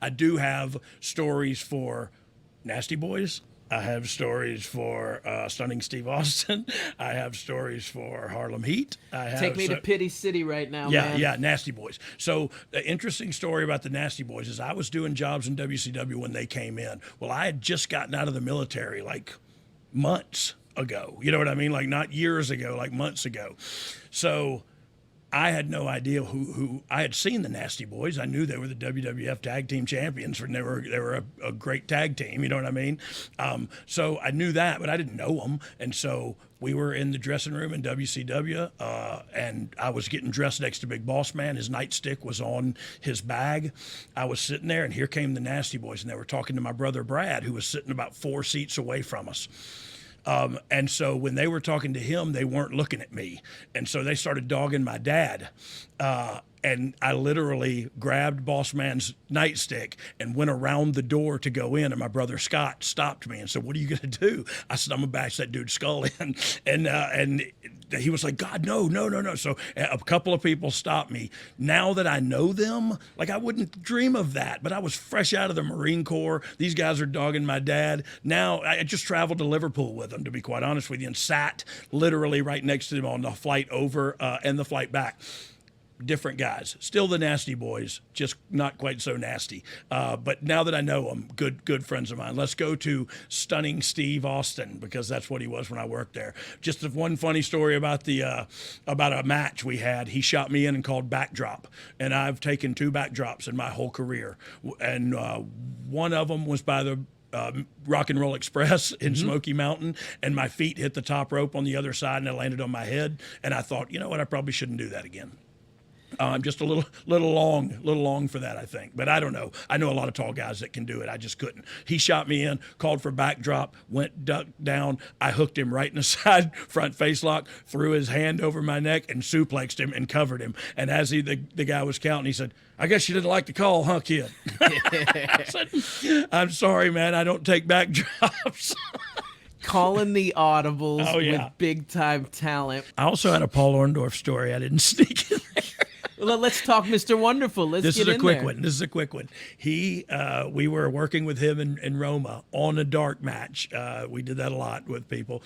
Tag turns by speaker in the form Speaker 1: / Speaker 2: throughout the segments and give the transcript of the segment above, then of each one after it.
Speaker 1: I do have stories for Nasty Boys. I have stories for Stunning Steve Austin. I have stories for Harlem Heat. I have
Speaker 2: Take me to Pity City right now,
Speaker 1: yeah,
Speaker 2: man.
Speaker 1: yeah, Nasty Boys. So the interesting story about the Nasty Boys is I was doing jobs in WCW when they came in. Well, I had just gotten out of the military like months ago. You know what I mean? Like not years ago, like months ago. So I had no idea who I had seen the Nasty Boys. I knew they were the WWF Tag Team Champions, and they were a great tag team. You know what I mean? So I knew that, but I didn't know them. And so we were in the dressing room in WCW, and I was getting dressed next to Big Boss Man. His nightstick was on his bag. I was sitting there, and here came the Nasty Boys, and they were talking to my brother Brad, who was sitting about 4 seats away from us. And so when they were talking to him, they weren't looking at me. And so they started dogging my dad. And I literally grabbed Boss Man's nightstick and went around the door to go in. And my brother Scott stopped me and said, "What are you going to do?" I said, "I'm going to bash that dude's skull in." And he was like, "God, no, no, no, no." So a couple of people stopped me. Now that I know them, like I wouldn't dream of that, but I was fresh out of the Marine Corps. These guys are dogging my dad. Now I just traveled to Liverpool with them, to be quite honest with you, and sat literally right next to them on the flight over and the flight back. Different guys, still the Nasty Boys, just not quite so nasty. But now that I know them, good friends of mine. Let's go to Stunning Steve Austin, because that's what he was when I worked there. Just one funny story about about a match we had. He shot me in and called backdrop, and I've taken 2 backdrops in my whole career, and one of them was by the Rock and Roll Express in Smoky Mountain, and my feet hit the top rope on the other side, and I landed on my head. And I thought, you know what, I probably shouldn't do that again. I'm just a little long for that, I think. But I don't know. I know a lot of tall guys that can do it. I just couldn't. He shot me in, called for backdrop, went ducked down. I hooked him right in the side, front face lock, threw his hand over my neck and suplexed him and covered him. And as the guy was counting, he said, "I guess you didn't like the call, huh, kid?" I said, "I'm sorry, man. I don't take backdrops."
Speaker 2: Calling the audibles
Speaker 1: Oh, yeah.
Speaker 2: with big time talent.
Speaker 1: I also had a Paul Orndorff story. I didn't sneak in there.
Speaker 2: Well, let's talk Mr. Wonderful. Let's
Speaker 1: This
Speaker 2: get
Speaker 1: is a
Speaker 2: in
Speaker 1: quick
Speaker 2: there.
Speaker 1: one. This is a quick one. We were working with him in Roma on a dark match. We did that a lot with people.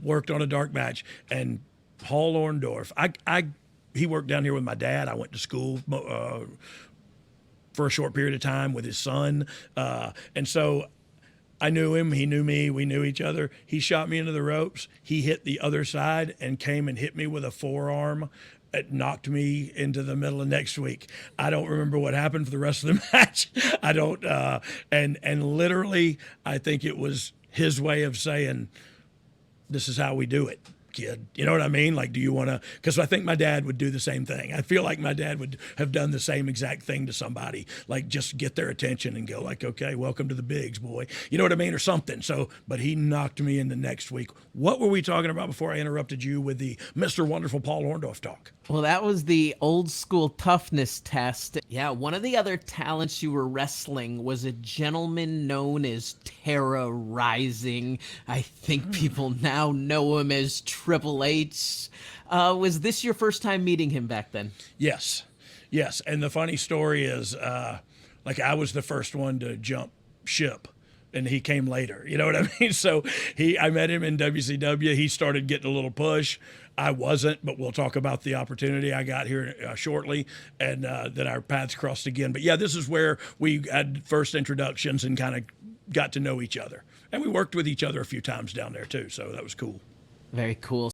Speaker 1: Worked on a dark match, and Paul Orndorff. He worked down here with my dad. I went to school for a short period of time with his son, and so I knew him. He knew me. We knew each other. He shot me into the ropes. He hit the other side and came and hit me with a forearm. It knocked me into the middle of next week. I don't remember what happened for the rest of the match. I don't. And literally, I think it was his way of saying, "This is how we do it, kid." You know what I mean? Like, do you want to? Because I think my dad would do the same thing. I feel like my dad would have done the same exact thing to somebody, like just get their attention and go like, "Okay, welcome to the bigs, boy." You know what I mean, or something. So, but he knocked me into next week. What were we talking about before I interrupted you with the Mr. Wonderful Paul Orndorff talk?
Speaker 2: Well, that was the old school toughness test. Yeah, one of the other talents you were wrestling was a gentleman known as Terra Rising. I think people now know him as Triple H. Was this your first time meeting him back then?
Speaker 1: Yes. Yes. And the funny story is, like, I was the first one to jump ship, and he came later. You know what I mean? So I met him in WCW. He started getting a little push. I wasn't, but we'll talk about the opportunity I got here shortly, and then our paths crossed again. But yeah, this is where we had first introductions and kind of got to know each other. And we worked with each other a few times down there too, so that was cool.
Speaker 2: Very cool.